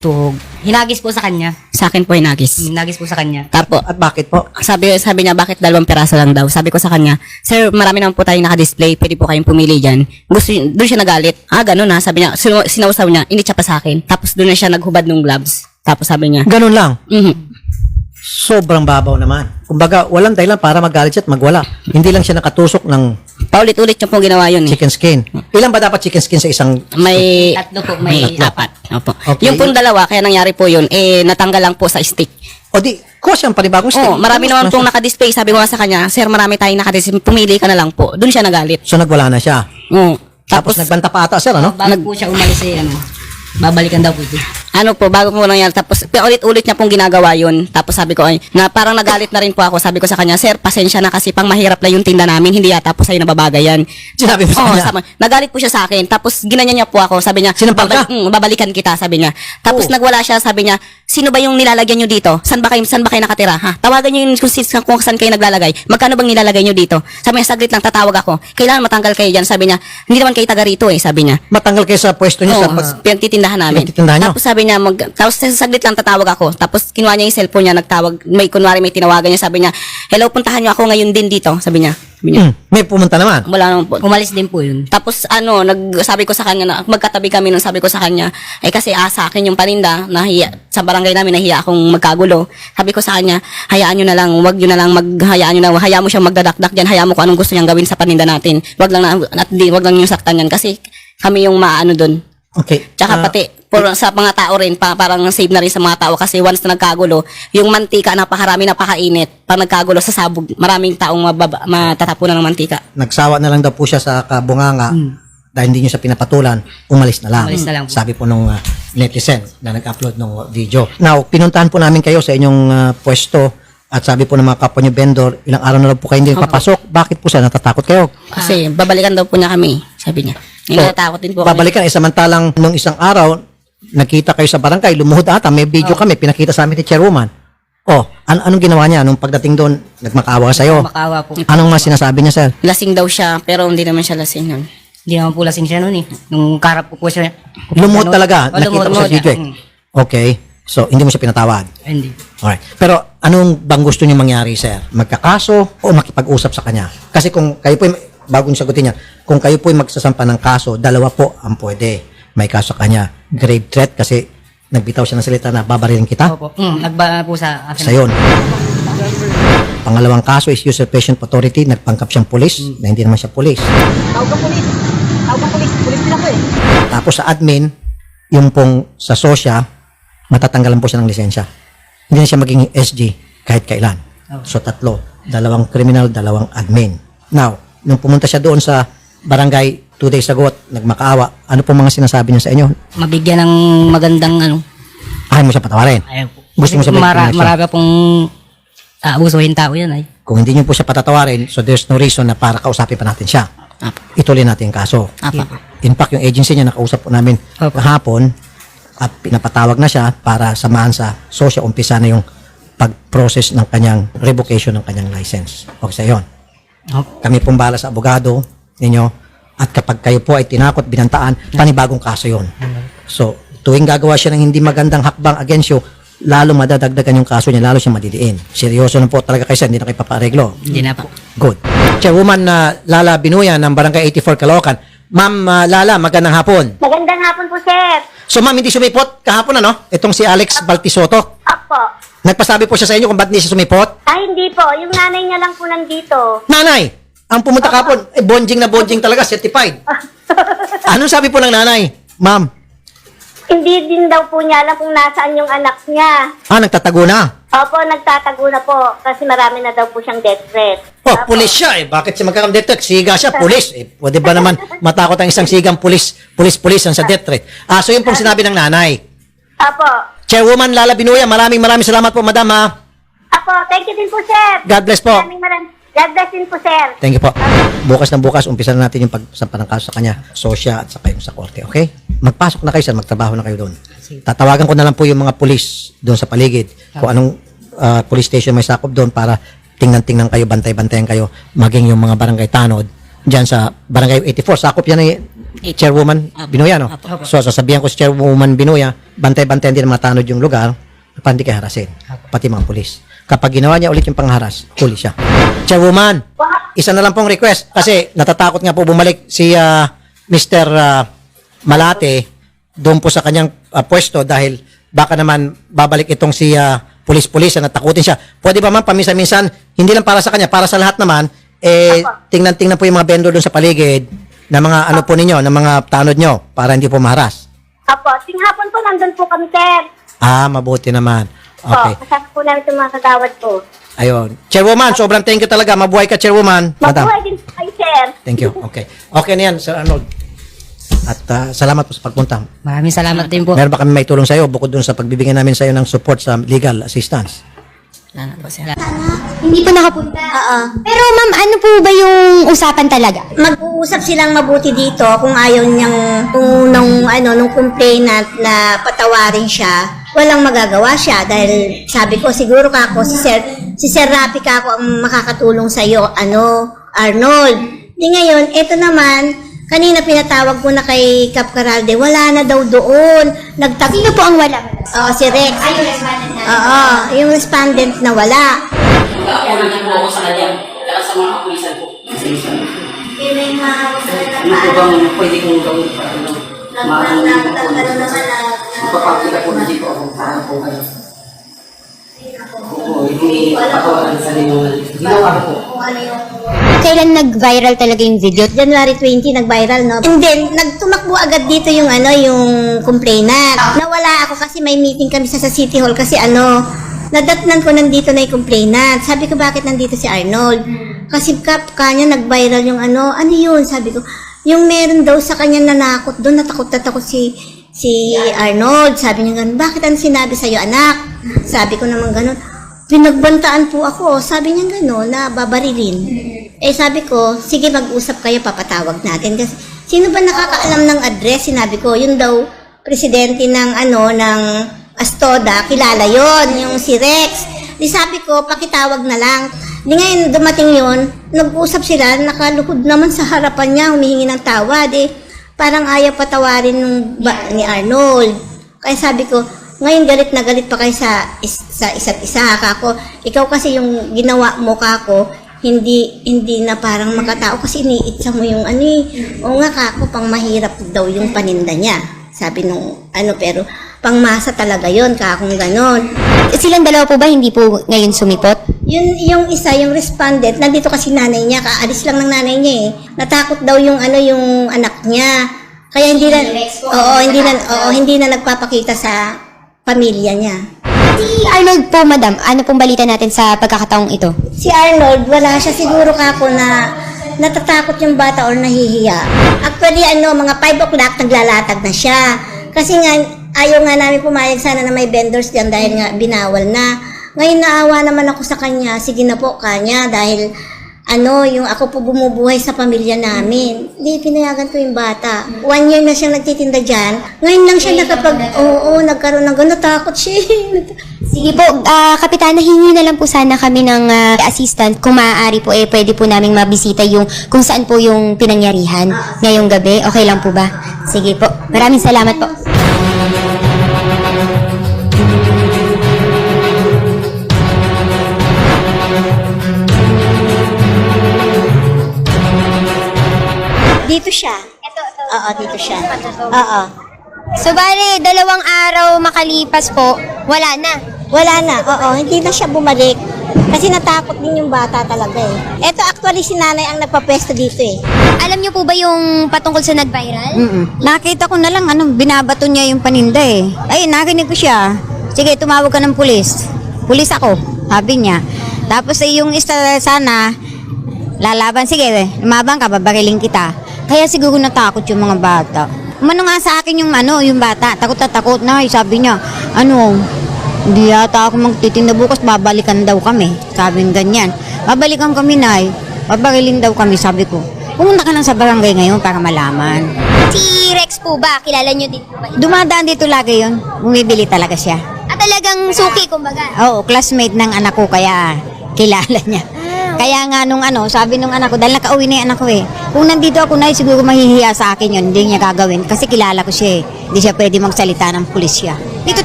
Tuhog. Hinagis po sa kanya. Sa akin po hinagis. Hinagis po sa kanya. Tapos, At bakit po? sabi niya, bakit 2 piraso lang daw? Sabi ko sa kanya, sir, marami naman po tayong naka-display, pwede po kayong pumili dyan. Doon siya nagalit. Ganun ha, sabi niya, sinausaw niya, initsa pa sa akin. Tapos doon na siya naghubad ng gloves. Tapos sabi niya, Ganun lang. mhm. Sobrang babaw naman. Kumbaga, walang dahilan para magalit siya at magwala. Hindi lang siya nakatusok ng Paulit-ulit niya po ginawa yun eh. chicken skin. Ilan ba dapat chicken skin sa isang... May, Tatlo po, may may 4. Opo. Okay. Yung pong 2, kaya nangyari po yun, natanggal lang po sa stick. O di, cause yung panibagong stick. Marami naman pong naka-display. Sabi ko nga sa kanya, sir, marami tayong naka-display. Pumili ka na lang po. Doon siya nagalit. So, nagwala na siya. Oo. Tapos, nagbanta pa ata, sir, ano? Bago po siya umalis babalikan daw po ito. ano po, bago po nangyari. Tapos, ulit-ulit niya pong ginagawa yun. Tapos sabi ko, na parang nagalit na rin po ako. Sabi ko sa kanya, sir, pasensya na kasi pang mahirap na yung tinda namin. Hindi yata po sa'yo nababagay yan. Sinabi mo sa Oo, kanya. nagalit po siya sa akin. Tapos, ginanya niya po ako. Sabi niya, Sinampal ka? babalikan kita, sabi niya. Tapos, Oh. nagwala siya, sabi niya, sino ba yung nilalagyan niyo dito? Saan ba kayo nakatira? Ha? Tawagan niyo yung kung saan kayo naglalagay. Magkano bang nilalagay niyo dito? Sabi niya, saglit lang, tatawag ako. Kailangan matanggal kayo dyan. Sabi niya, hindi naman kayo taga rito sabi niya. Matanggal kayo sa pwesto niyo sa... Pinagtitindahan namin. Pinagtitindahan niyo? Tapos sabi niya, tapos saglit lang tatawag ako. Tapos kinuha niya yung cellphone niya, nagtawag, kunwari may tinawagan niya, sabi niya, hello, puntahan niyo ako ngayon din dito. Sabi niya. May pumunta naman. Wala naman po. Umalis din po yun. Tapos sabi ko sa kanya na magkatabi kami nung sabi ko sa kanya, kasi sa akin yung paninda, nahiya, sa barangay namin nahiya akong magkagulo. Sabi ko sa kanya, hayaan nyo na lang, hayaan mo siyang magdadakdak diyan, hayaan mo kung anong gusto niyang gawin sa paninda natin. Wag lang yung saktan yan kasi kami yung maano doon. Okay. Tsaka pati sa mga tao rin, parang save na rin sa mga tao kasi once na nagkagulo, yung mantika napakarami, napakainit. Pag nagkagulo sa sabog, maraming taong matatapunan ng mantika. Nagsawa na lang daw po siya sa kabunganga dahil hindi niyo siya pinapatulan, umalis na lang. Umalis na lang po. Sabi po nung netizen na nag-upload ng video. Now, pinuntahan po namin kayo sa inyong pwesto at sabi po ng mga kapwa niyo vendor, ilang araw na lang po kayo hindi papasok. Bakit po siya natatakot kayo? Kasi babalikan daw po niya kami, sabi niya. Natatakot din po kami. Babalikan, samantalang nung isang araw, nakita kayo sa barangay, lumuhod ata, may video kami, pinakita sa amin ni Chairwoman. Anong ginawa niya? Nung pagdating doon, nagmakaawa sa'yo. Makawa po. Anong mga sinasabi niya, sir? Lasing daw siya, pero hindi naman siya lasing nun. Hindi naman po lasing siya noon Nung karap ko po siya. Lumuhod talaga. Nakita ko lumuhod sa video. siya. Okay. So, hindi mo siya pinatawad. Hindi. Alright. Pero, anong bang gusto niyo mangyari, sir? Magkakaso o makipag-usap sa kanya? Kasi kung kayo po, bago niyo sagutin yan, kung kayo po magsasampa ng kaso, 2 po ang pwede. May kaso sa kanya. Grave threat kasi nagbitaw siya ng salita na babarilin kita. Opo. Nagba po sa akin. Sa yun. Pangalawang kaso is usurpation of authority. Nagpangkap siyang pulis na hindi naman siya pulis. Tawag ka pulis. Pulis din ako Tapos sa admin, yung pong sa sosya, matatanggalan po siya ng lisensya. Hindi na siya maging SG kahit kailan. So 3, 2 criminal, 2 admin. Now, nung pumunta siya doon sa barangay 2 days ago at nagmakaawa, ano pong mga sinasabi niya sa inyo? Mabigyan ng magandang Ayaw mo siya patawarin. ayaw po. Gusto mo sabihin connection? Marami pong abusuhin tao yan Kung hindi niyo po siya patatawarin, so there's no reason na para kausapin pa natin siya. Ituloy natin yung kaso. In fact, yung agency niya, nakausap po namin kahapon at pinapatawag na siya para samahan sa sosya, umpisa na yung pag-process ng kanyang revocation ng kanyang license. Okay sa yun. Kami pong bahala sa abogado ninyo at kapag kayo po ay tinakot, binantaan, panibagong kaso yun. So, tuwing gagawa siya ng hindi magandang hakbang against you, lalo madadagdagan yung kaso niya, lalo siya madidiin. Seryoso na po talaga kayo, hindi na kayo papareglo. Hindi na po. Good. Chairwoman Lala Binuya ng Barangay 84 Caloocan. Ma'am Lala, magandang hapon. Magandang hapon po, sir. So ma'am, hindi sumipot kahapon Itong si Alex Baltisoto. Opo. Nagpasabi po siya sa inyo kung ba't hindi siya sumipot. Hindi po. Yung nanay niya lang po nandito. Nanay, ang pumunta kahapon, bonjing na bonjing talaga, certified. Anong sabi po ng nanay? Ma'am, Hindi din daw po niya alam kung nasaan yung anak niya. nagtatago na. Opo, nagtatago na po kasi marami na daw po siyang death threat. Opo. Pulis siya Bakit siya magkakaroon death threat? Siga siya, pulis. Pwede ba naman matakot ang isang sigang pulis ang sa death threat? So yun pong sinabi ng nanay. Opo. Chairwoman Lala Binuya, maraming salamat po, madam ha. Opo, thank you din po, sir. God bless po. God bless din po, sir. Thank you po. Bukas na bukas, umpisa na natin yung pagsampa ng kaso sa kanya, sosya at saka yung sa korte, okay? Magpasok na kayo, sir. Magtrabaho na kayo doon. Tatawagan ko na lang po yung mga pulis doon sa paligid. Kung anong police station may sakop doon para tingnan kayo, bantay-bantayan kayo, maging yung mga barangay tanod dyan sa barangay 84. Sakop yan Chairwoman Binuya, no? So, sasabihan ko si Chairwoman Binuya, bantay-bantay din na matanod yung lugar, para hindi kayo harasin, pati mga pulis. Kapag ginawa niya ulit yung pangharas, huli siya. Chairwoman, isa na lang pong request, kasi natatakot nga po bumalik si Mr. Malate doon po sa kanyang pwesto dahil baka naman babalik itong si pulis-pulis na natakutin siya. Pwede ba man paminsan-minsan, hindi lang para sa kanya, para sa lahat naman, tingnan po yung mga vendor doon sa paligid na mga ano po ninyo, na mga tanod nyo para hindi po maharas. Apo, tinghapon po nandun po kami, sir. Mabuti naman. Okay. Po, kasama po namin itong mga kagawad po. Ayun. Chairwoman, sobrang thank you talaga. Mabuhay ka, Chairwoman. Madam. Mabuhay din po kayo, sir. Thank you. Okay. Okay na yan, Sir Arnold. At salamat po sa pagpunta. Maraming salamat din po. Meron ba kami may tulong sa iyo bukod dun sa pagbibigay namin sa iyo ng support sa legal assistance? Wala na po, sir. Hindi po nakapunta. Pero ma'am, ano po ba yung usapan talaga? Mag-uusap silang mabuti dito kung ayaw niyang nung complainant na patawarin siya, walang magagawa siya dahil sabi ko siguro kako si Sir Rafi kako ang makakatulong sa iyo, Arnold. Di ngayon, eto naman, kanina pinatawag ko na kay Cap Caralde, wala na daw doon. Sino po ang wala? Oo, si Rex. Ay, yung respondent na. Oo, yung respondent na wala. Nakakunan po ako sa kanya, kaya sa mga kapulisan po. Ano po bang pwede kong gawin para mapapakita po na dito ako para po kayo? Oo, hindi patawaran sa ginawa ko po. Kailan nag-viral talaga yung video? January 20 nag-viral, no? And then, nagtumakbo agad dito yung yung complainant. Nawala ako kasi may meeting kami sa City Hall kasi nadatnan ko nandito na yung complainant. Sabi ko, bakit nandito si Arnold? Kasi kanya nag-viral yung ano yun? Sabi ko, yung meron daw sa kanya nanakot doon, natakot si Arnold. Sabi niya ganun, bakit ang sinabi sa'yo, anak? Sabi ko naman ganun, pinagbantaan po ako. Sabi niya gano'n, na babarilin. Sabi ko, sige mag-usap kayo, papatawag natin. Kasi sino ba nakakaalam ng address? Sinabi ko, yun daw, presidente ng ng Astoda, kilala yon yung si Rex. Di sabi ko, pakitawag na lang. Di ngayon, dumating yon, nag-usap sila, nakaluhod naman sa harapan niya, humihingi ng tawad. Parang ayaw patawarin ni Arnold. Kaya sabi ko, ngayon galit na galit pa kayo sa isa't isa, kako. Ikaw kasi yung ginawa mo, kako, hindi na parang makatao kasi iniitsa mo yung o nga, kako, pang mahirap daw yung paninda niya. Sabi nung pero pangmasa talaga yon, kakong ganon. Silang dalawa po ba hindi po ngayon sumipot? Yung isa, yung respondent, nandito kasi nanay niya, kaalis lang ng nanay niya Natakot daw yung yung anak niya. Kaya hindi na nagpapakita sa pamilya niya. Si Arnold po, madam, ano pong balita natin sa pagkakataong ito? Si Arnold, wala siya siguro kako na natatakot yung bata or nahihiya. Actually, mga 5 o'clock naglalatag na siya. Kasi nga, ayaw nga namin pumayag sana na may vendors dyan dahil nga binawal na. Ngayon naawa naman ako sa kanya, sige na po kanya dahil yung ako po bumubuhay sa pamilya namin. Hindi, pinayagan ko yung bata. 1 year na siyang nagtitinda dyan. Ngayon lang siya nagkaroon ng gano'n, natakot siya. Sige po, Kapitana, hingi na lang po sana kami ng assistant. Kung maaari po, pwede po naming mabisita yung kung saan po yung pinangyarihan ngayong gabi. Okay lang po ba? Sige po. Maraming salamat po. Dito siya. Oo, dito siya. Oo. So, bali, 2 araw makalipas po, wala na. Wala na, oo. Hindi na siya bumalik. Kasi natakot din yung bata talaga Ito actually si nanay ang nagpapesto dito Alam niyo po ba yung patungkol sa nag-viral? Nakita ko na lang, binabato niya yung paninda Ay, nakinig ko siya. Sige, tumawag ka ng pulis. Pulis ako, sabi niya. Tapos yung isa sana, lalaban, sige, lumabang ka, babariling kita. Kaya siguro natakot yung mga bata. Umano nga sa akin yung yung bata, takot na takot na, sabi niya, hindi yata ako magtitinda bukas, babalikan daw kami. Sabi ng ganyan. Babalikan kami, nay. Babarilin daw kami, sabi ko. Pumunta ka lang sa barangay ngayon para malaman. Si Rex po ba? Kilala niyo din po ba? Dumadaan dito lagi yun. Bumibili talaga siya. Talagang suki, kumbaga. Oo, classmate ng anak ko, kaya kilala niya. Kaya nga nung sabi nung anak ko, dahil nakauwi na yung anak ko eh. Kung nandito ako na, siguro mahihiya sa akin yun, hindi niya gagawin. Kasi kilala ko siya eh. Hindi siya pwede magsalita ng pulisya. Dito